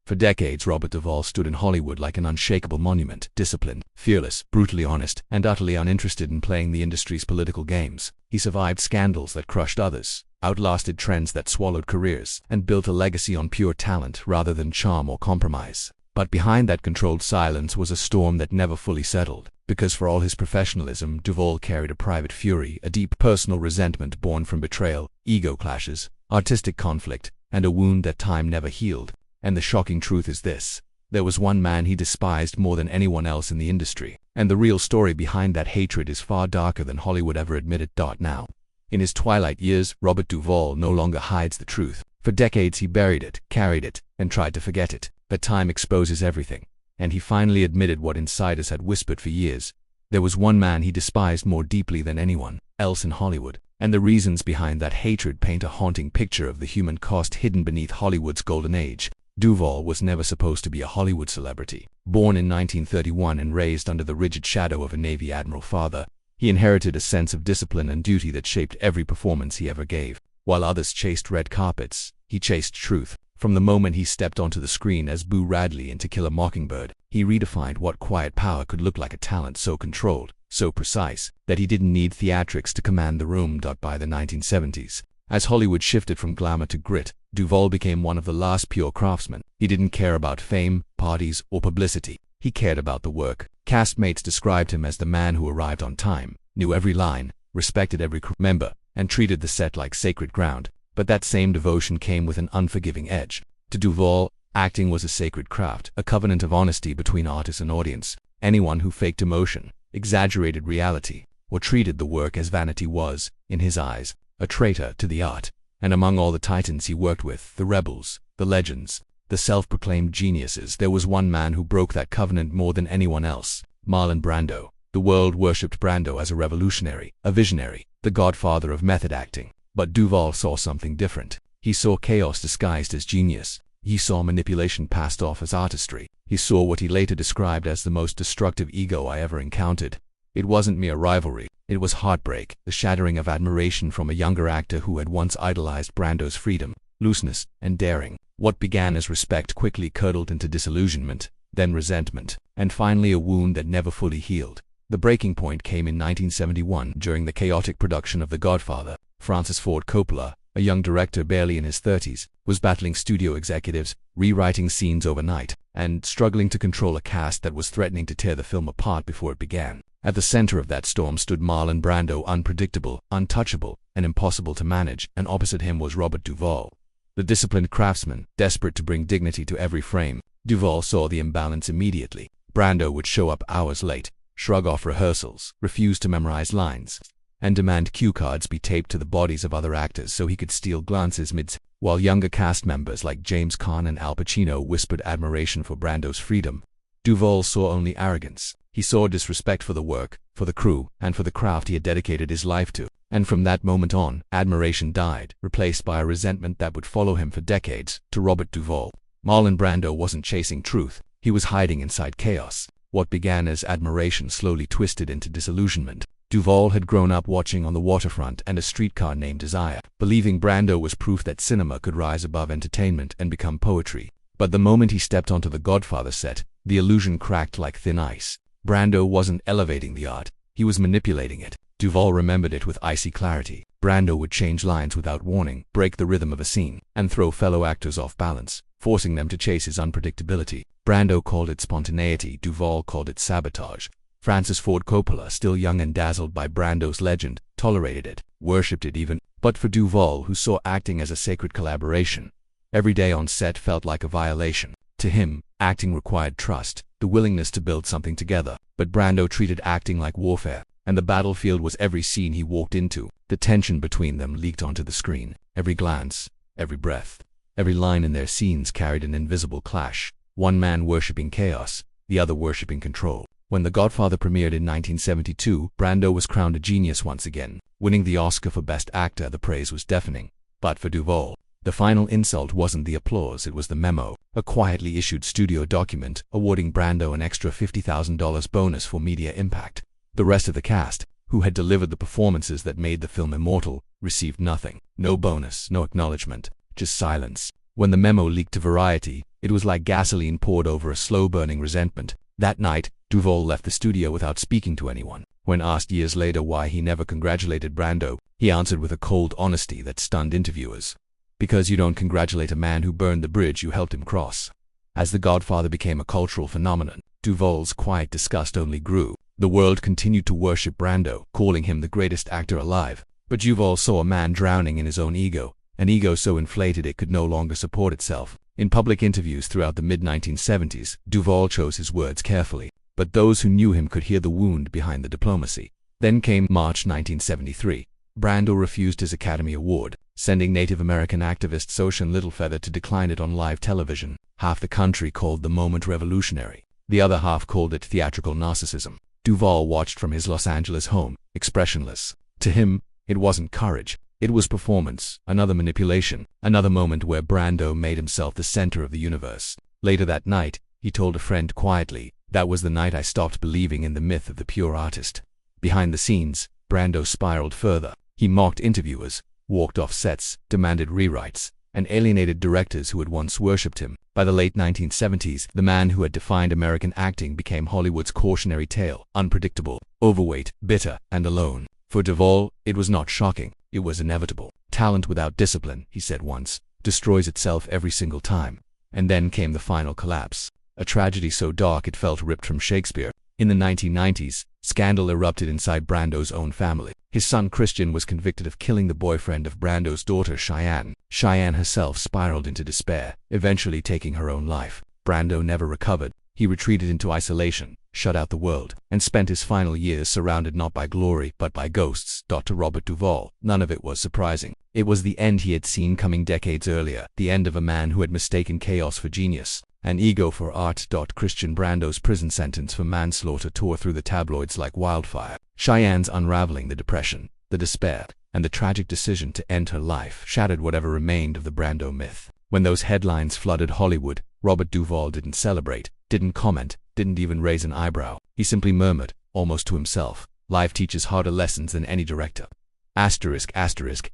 For decades, Robert Duvall stood in Hollywood like an unshakable monument, disciplined, fearless, brutally honest, and utterly uninterested in playing the industry's political games. He survived scandals that crushed others, outlasted trends that swallowed careers, and built a legacy on pure talent rather than charm or compromise. But behind that controlled silence was a storm that never fully settled, because for all his professionalism, Duvall carried a private fury, a deep personal resentment born from betrayal, ego clashes, artistic conflict, and a wound that time never healed. And the shocking truth is this: there was one man he despised more than anyone else in the industry, and the real story behind that hatred is far darker than Hollywood ever admitted. Now, in his twilight years, Robert Duvall no longer hides the truth. For decades he buried it, carried it, and tried to forget it. But time exposes everything, and he finally admitted what insiders had whispered for years. There was one man he despised more deeply than anyone else in Hollywood, and the reasons behind that hatred paint a haunting picture of the human cost hidden beneath Hollywood's golden age. Duvall was never supposed to be a Hollywood celebrity. Born in 1931 and raised under the rigid shadow of a Navy admiral father, he inherited a sense of discipline and duty that shaped every performance he ever gave. While others chased red carpets, he chased truth. From the moment he stepped onto the screen as Boo Radley in To Kill a Mockingbird, he redefined what quiet power could look like: a talent so controlled, so precise, that he didn't need theatrics to command the room. By the 1970s, as Hollywood shifted from glamour to grit, Duvall became one of the last pure craftsmen. He didn't care about fame, parties, or publicity. He cared about the work. Castmates described him as the man who arrived on time, knew every line, respected every crew member, and treated the set like sacred ground. But that same devotion came with an unforgiving edge. To Duvall, acting was a sacred craft, a covenant of honesty between artist and audience. Anyone who faked emotion, exaggerated reality, or treated the work as vanity was, in his eyes, a traitor to the art. And among all the titans he worked with, the rebels, the legends, the self-proclaimed geniuses, there was one man who broke that covenant more than anyone else: Marlon Brando. The world worshipped Brando as a revolutionary, a visionary, the godfather of method acting. But Duvall saw something different. He saw chaos disguised as genius. He saw manipulation passed off as artistry. He saw what he later described as the most destructive ego I ever encountered. It wasn't mere rivalry. It was heartbreak, the shattering of admiration from a younger actor who had once idolized Brando's freedom, looseness, and daring. What began as respect quickly curdled into disillusionment, then resentment, and finally a wound that never fully healed. The breaking point came in 1971 during the chaotic production of The Godfather. Francis Ford Coppola, a young director barely in his 30s, was battling studio executives, rewriting scenes overnight, and struggling to control a cast that was threatening to tear the film apart before it began. At the center of that storm stood Marlon Brando, unpredictable, untouchable, and impossible to manage, and opposite him was Robert Duvall, the disciplined craftsman, desperate to bring dignity to every frame. Duvall saw the imbalance immediately. Brando would show up hours late, shrug off rehearsals, refuse to memorize lines, and demand cue cards be taped to the bodies of other actors so he could steal glances while younger cast members like James Caan and Al Pacino whispered admiration for Brando's freedom. Duvall saw only arrogance. He saw disrespect for the work, for the crew, and for the craft he had dedicated his life to. And from that moment on, admiration died, replaced by a resentment that would follow him for decades. To Robert Duvall, Marlon Brando wasn't chasing truth. He was hiding inside chaos. What began as admiration slowly twisted into disillusionment. Duvall had grown up watching On the Waterfront and A Streetcar Named Desire, believing Brando was proof that cinema could rise above entertainment and become poetry. But the moment he stepped onto The Godfather set, the illusion cracked like thin ice. Brando wasn't elevating the art, he was manipulating it. Duvall remembered it with icy clarity. Brando would change lines without warning, break the rhythm of a scene, and throw fellow actors off balance, forcing them to chase his unpredictability. Brando called it spontaneity, Duvall called it sabotage. Francis Ford Coppola, still young and dazzled by Brando's legend, tolerated it, worshipped it even. But for Duvall, who saw acting as a sacred collaboration, every day on set felt like a violation. To him, acting required trust, the willingness to build something together. But Brando treated acting like warfare, and the battlefield was every scene he walked into. The tension between them leaked onto the screen. Every glance, every breath, every line in their scenes carried an invisible clash. One man worshipping chaos, the other worshipping control. When The Godfather premiered in 1972, Brando was crowned a genius once again. Winning the Oscar for Best Actor, the praise was deafening. But for Duvall, the final insult wasn't the applause, it was the memo, a quietly issued studio document awarding Brando an extra $50,000 bonus for media impact. The rest of the cast, who had delivered the performances that made the film immortal, received nothing. No bonus, no acknowledgement, just silence. When the memo leaked to Variety, it It was like gasoline poured over a slow-burning resentment. That night, Duvall left the studio without speaking to anyone. When asked years later why he never congratulated Brando, he answered with a cold honesty that stunned interviewers. Because you don't congratulate a man who burned the bridge you helped him cross. As The Godfather became a cultural phenomenon, Duvall's quiet disgust only grew. The world continued to worship Brando, calling him the greatest actor alive. But Duvall saw a man drowning in his own ego, an ego so inflated it could no longer support itself. In public interviews throughout the mid-1970s, Duvall chose his words carefully, but those who knew him could hear the wound behind the diplomacy. Then came March 1973. Brando refused his Academy Award, sending Native American activist Ocean Littlefeather to decline it on live television. Half the country called the moment revolutionary. The other half called it theatrical narcissism. Duvall watched from his Los Angeles home, expressionless. To him, it wasn't courage. It was performance, another manipulation, another moment where Brando made himself the center of the universe. Later that night, he told a friend quietly, "That was the night I stopped believing in the myth of the pure artist." Behind the scenes, Brando spiraled further. He mocked interviewers, walked off sets, demanded rewrites, and alienated directors who had once worshipped him. By the late 1970s, the man who had defined American acting became Hollywood's cautionary tale, unpredictable, overweight, bitter, and alone. For Duvall, it was not shocking. It was inevitable. Talent without discipline, he said once, destroys itself every single time. And then came the final collapse. A tragedy so dark it felt ripped from Shakespeare. In the 1990s, scandal erupted inside Brando's own family. His son Christian was convicted of killing the boyfriend of Brando's daughter Cheyenne. Cheyenne herself spiraled into despair, eventually taking her own life. Brando never recovered. He retreated into isolation, shut out the world, and spent his final years surrounded not by glory but by ghosts. To Robert Duvall, none of it was surprising. It was the end he had seen coming decades earlier, the end of a man who had mistaken chaos for genius, an ego for art. Christian Brando's prison sentence for manslaughter tore through the tabloids like wildfire. Cheyenne's unraveling, the depression, the despair, and the tragic decision to end her life shattered whatever remained of the Brando myth. When those headlines flooded Hollywood, Robert Duvall didn't celebrate, didn't comment, didn't even raise an eyebrow. He simply murmured, almost to himself, "Life teaches harder lessons than any director."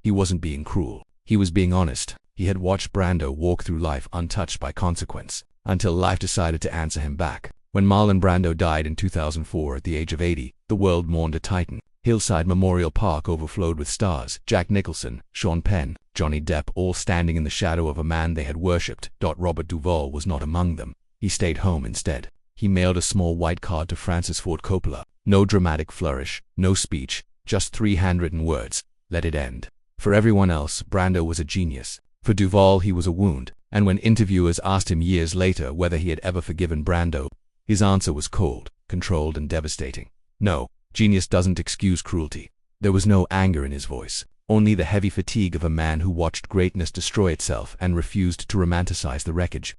He wasn't being cruel. He was being honest. He had watched Brando walk through life untouched by consequence, until life decided to answer him back. When Marlon Brando died in 2004 at the age of 80, the world mourned a titan. Hillside Memorial Park overflowed with stars: Jack Nicholson, Sean Penn, Johnny Depp, all standing in the shadow of a man they had worshipped. Robert Duvall was not among them. He stayed home instead. He mailed a small white card to Francis Ford Coppola. No dramatic flourish, no speech, just 3 handwritten words: "Let it end." For everyone else, Brando was a genius. For Duvall, he was a wound. And when interviewers asked him years later whether he had ever forgiven Brando, his answer was cold, controlled, and devastating. No, genius doesn't excuse cruelty. There was no anger in his voice, only the heavy fatigue of a man who watched greatness destroy itself and refused to romanticize the wreckage.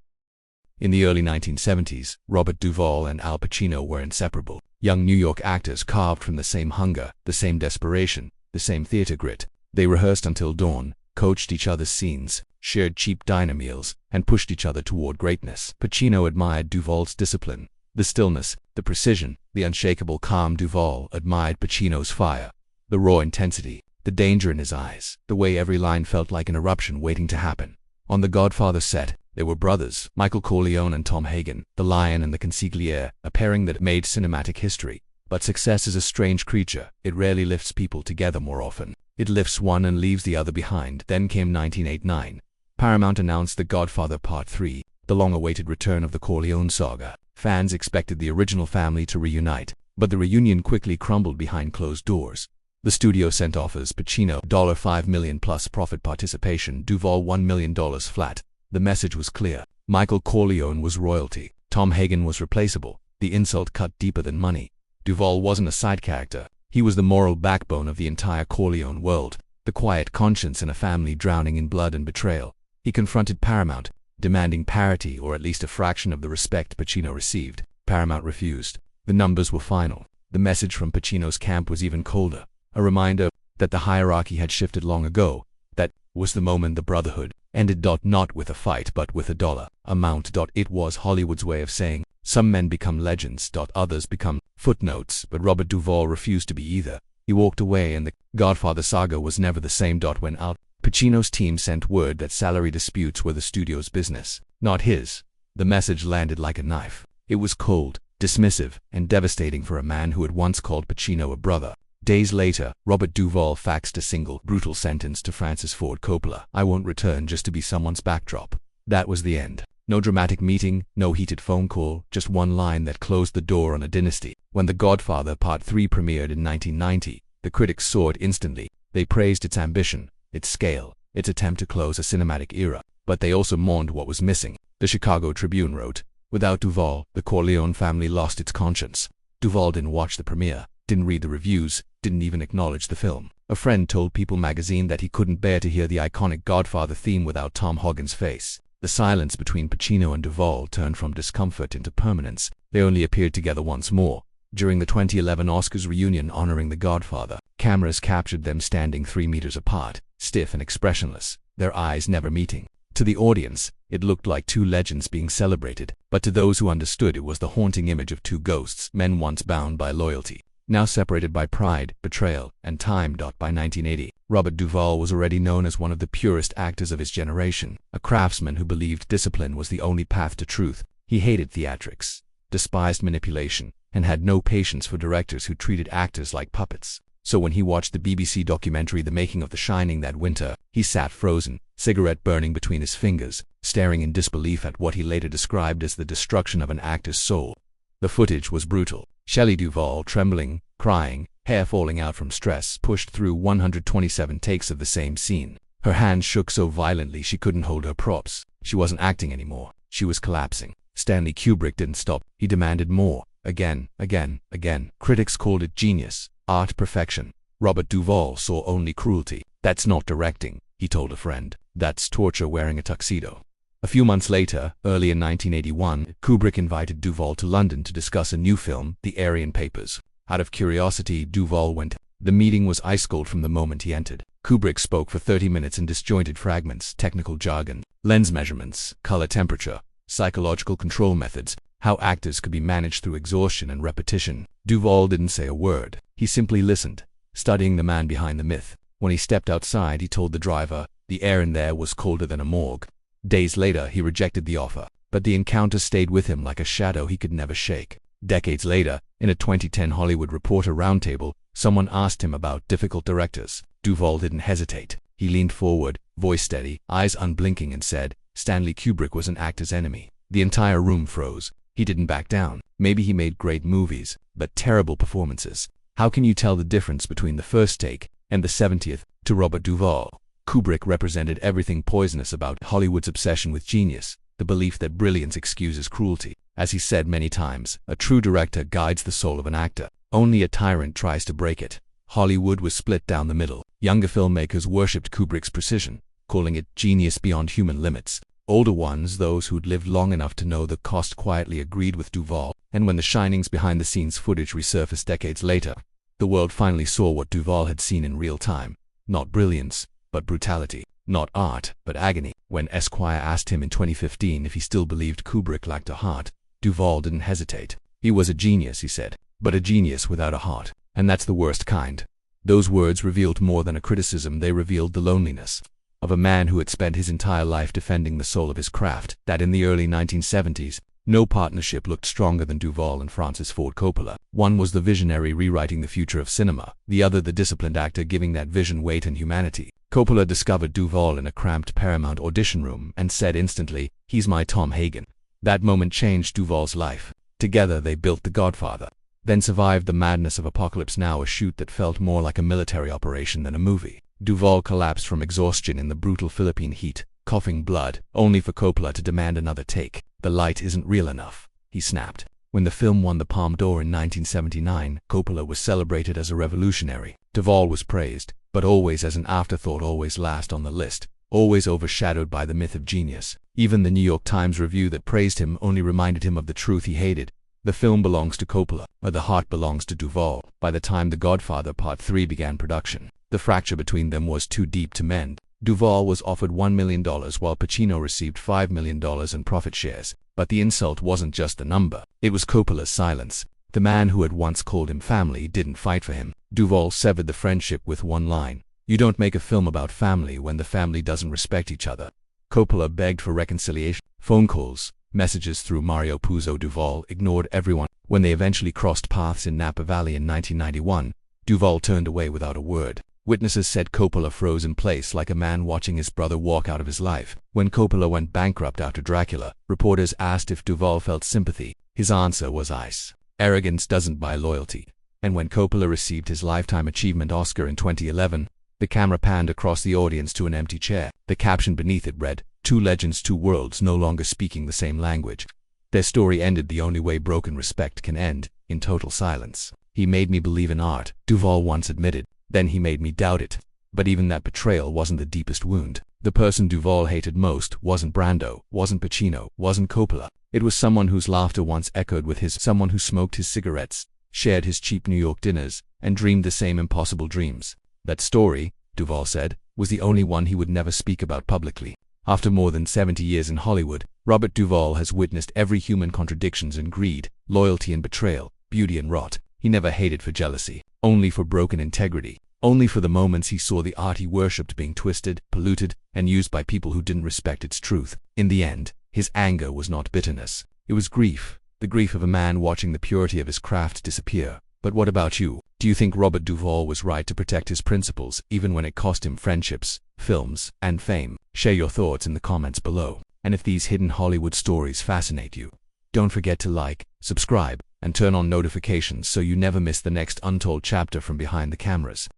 In the early 1970s, Robert Duvall and Al Pacino were inseparable. Young New York actors carved from the same hunger, the same desperation, the same theater grit. They rehearsed until dawn, coached each other's scenes, shared cheap diner meals, and pushed each other toward greatness. Pacino admired Duvall's discipline, the stillness, the precision, the unshakable calm. Duvall admired Pacino's fire, the raw intensity, the danger in his eyes, the way every line felt like an eruption waiting to happen. On The Godfather set, they were brothers, Michael Corleone and Tom Hagen, the lion and the consigliere, a pairing that made cinematic history. But success is a strange creature. It rarely lifts people together. More often, it lifts one and leaves the other behind. Then came 1989. Paramount announced The Godfather Part 3, the long-awaited return of the Corleone saga. Fans expected the original family to reunite, but the reunion quickly crumbled behind closed doors. The studio sent offers: Pacino $5 million plus profit participation, Duvall $1 million flat. The message was clear. Michael Corleone was royalty. Tom Hagen was replaceable. The insult cut deeper than money. Duvall wasn't a side character. He was the moral backbone of the entire Corleone world, the quiet conscience in a family drowning in blood and betrayal. He confronted Paramount, demanding parity or at least a fraction of the respect Pacino received. Paramount refused. The numbers were final. The message from Pacino's camp was even colder, a reminder that the hierarchy had shifted long ago. That was the moment the brotherhood ended. Not with a fight but with a dollar amount. It was Hollywood's way of saying, some men become legends, others become footnotes. But Robert Duvall refused to be either. He walked away and the Godfather saga was never the same. When Al Pacino's team sent word that salary disputes were the studio's business, not his, The message landed like a knife. It was cold, dismissive, and devastating for a man who had once called Pacino a brother. Days later, Robert Duvall faxed a single, brutal sentence to Francis Ford Coppola: "I won't return just to be someone's backdrop." That was the end. No dramatic meeting, no heated phone call, just one line that closed the door on a dynasty. When The Godfather Part 3 premiered in 1990, the critics saw it instantly. They praised its ambition, its scale, its attempt to close a cinematic era. But they also mourned what was missing. The Chicago Tribune wrote, "Without Duvall, the Corleone family lost its conscience." Duvall didn't watch the premiere, didn't read the reviews, didn't even acknowledge the film. A friend told People magazine that he couldn't bear to hear the iconic Godfather theme without Tom Hogan's face. The silence between Pacino and Duvall turned from discomfort into permanence. They only appeared together once more, during the 2011 Oscars reunion honoring The Godfather. Cameras captured them standing 3 meters apart, stiff and expressionless, their eyes never meeting. To the audience, it looked like two legends being celebrated, but to those who understood, it was the haunting image of two ghosts, men once bound by loyalty, now separated by pride, betrayal, and time. By 1980, Robert Duvall was already known as one of the purest actors of his generation, a craftsman who believed discipline was the only path to truth. He hated theatrics, despised manipulation, and had no patience for directors who treated actors like puppets. So when he watched the BBC documentary The Making of The Shining that winter, he sat frozen, cigarette burning between his fingers, staring in disbelief at what he later described as the destruction of an actor's soul. The footage was brutal. Shelley Duvall, trembling, crying, hair falling out from stress, pushed through 127 takes of the same scene. Her hands shook so violently she couldn't hold her props. She wasn't acting anymore. She was collapsing. Stanley Kubrick didn't stop. He demanded more. Again, again, again. Critics called it genius, art perfection. Robert Duvall saw only cruelty. "That's not directing," he told a friend. "That's torture wearing a tuxedo." A few months later, early in 1981, Kubrick invited Duvall to London to discuss a new film, The Aryan Papers. Out of curiosity, Duvall went. The meeting was ice cold from the moment he entered. Kubrick spoke for 30 minutes in disjointed fragments, technical jargon, lens measurements, color temperature, psychological control methods, how actors could be managed through exhaustion and repetition. Duvall didn't say a word. He simply listened, studying the man behind the myth. When he stepped outside, he told the driver, the air in there was colder than a morgue. Days later, he rejected the offer, but the encounter stayed with him like a shadow he could never shake. Decades later, in a 2010 Hollywood Reporter roundtable, someone asked him about difficult directors. Duvall didn't hesitate. He leaned forward, voice steady, eyes unblinking, and said, "Stanley Kubrick was an actor's enemy." The entire room froze. He didn't back down. Maybe he made great movies, but terrible performances. How can you tell the difference between the first take and the 70th? To Robert Duvall, Kubrick represented everything poisonous about Hollywood's obsession with genius, the belief that brilliance excuses cruelty. As he said many times, a true director guides the soul of an actor. Only a tyrant tries to break it. Hollywood was split down the middle. Younger filmmakers worshipped Kubrick's precision, calling it genius beyond human limits. Older ones, those who'd lived long enough to know the cost, quietly agreed with Duvall. And when The Shining's behind-the-scenes footage resurfaced decades later, the world finally saw what Duvall had seen in real time. Not brilliance, but brutality. Not art, but agony. When Esquire asked him in 2015 if he still believed Kubrick lacked a heart, Duvall didn't hesitate. He was a genius, he said, but a genius without a heart. And that's the worst kind. Those words revealed more than a criticism. They revealed the loneliness of a man who had spent his entire life defending the soul of his craft. That in the early 1970s, no partnership looked stronger than Duvall and Francis Ford Coppola. One was the visionary rewriting the future of cinema, the other the disciplined actor giving that vision weight and humanity. Coppola discovered Duvall in a cramped Paramount audition room and said instantly, "He's my Tom Hagen." That moment changed Duvall's life. Together they built The Godfather, then survived the madness of Apocalypse Now, a shoot that felt more like a military operation than a movie. Duvall collapsed from exhaustion in the brutal Philippine heat, coughing blood, only for Coppola to demand another take. "The light isn't real enough," he snapped. When the film won the Palme d'Or in 1979, Coppola was celebrated as a revolutionary. Duvall was praised, but always as an afterthought, always last on the list, always overshadowed by the myth of genius. Even the New York Times review that praised him only reminded him of the truth he hated. The film belongs to Coppola, but the heart belongs to Duvall. By the time The Godfather Part 3 began production, the fracture between them was too deep to mend. Duvall was offered $1 million while Pacino received $5 million in profit shares. But the insult wasn't just the number, it was Coppola's silence. The man who had once called him family didn't fight for him. Duvall severed the friendship with one line: "You don't make a film about family when the family doesn't respect each other." Coppola begged for reconciliation. Phone calls, messages through Mario Puzo. Duvall ignored everyone. When they eventually crossed paths in Napa Valley in 1991, Duvall turned away without a word. Witnesses said Coppola froze in place like a man watching his brother walk out of his life. When Coppola went bankrupt after Dracula, reporters asked if Duvall felt sympathy. His answer was ice. Arrogance doesn't buy loyalty. And when Coppola received his Lifetime Achievement Oscar in 2011, the camera panned across the audience to an empty chair. The caption beneath it read, "Two legends, two worlds, no longer speaking the same language." Their story ended the only way broken respect can end, in total silence. "He made me believe in art," Duvall once admitted. "Then he made me doubt it." But even that betrayal wasn't the deepest wound. The person Duvall hated most wasn't Brando, wasn't Pacino, wasn't Coppola. It was someone whose laughter once echoed with his, someone who smoked his cigarettes, shared his cheap New York dinners, and dreamed the same impossible dreams. That story, Duvall said, was the only one he would never speak about publicly. After more than 70 years in Hollywood, Robert Duvall has witnessed every human contradictions and greed, loyalty and betrayal, beauty and rot. He never hated for jealousy, only for broken integrity, only for the moments he saw the art he worshipped being twisted, polluted, and used by people who didn't respect its truth. In the end, his anger was not bitterness. It was grief, the grief of a man watching the purity of his craft disappear. But what about you? Do you think Robert Duvall was right to protect his principles, even when it cost him friendships, films, and fame? Share your thoughts in the comments below. And if these hidden Hollywood stories fascinate you, don't forget to like, subscribe, and turn on notifications so you never miss the next untold chapter from behind the cameras.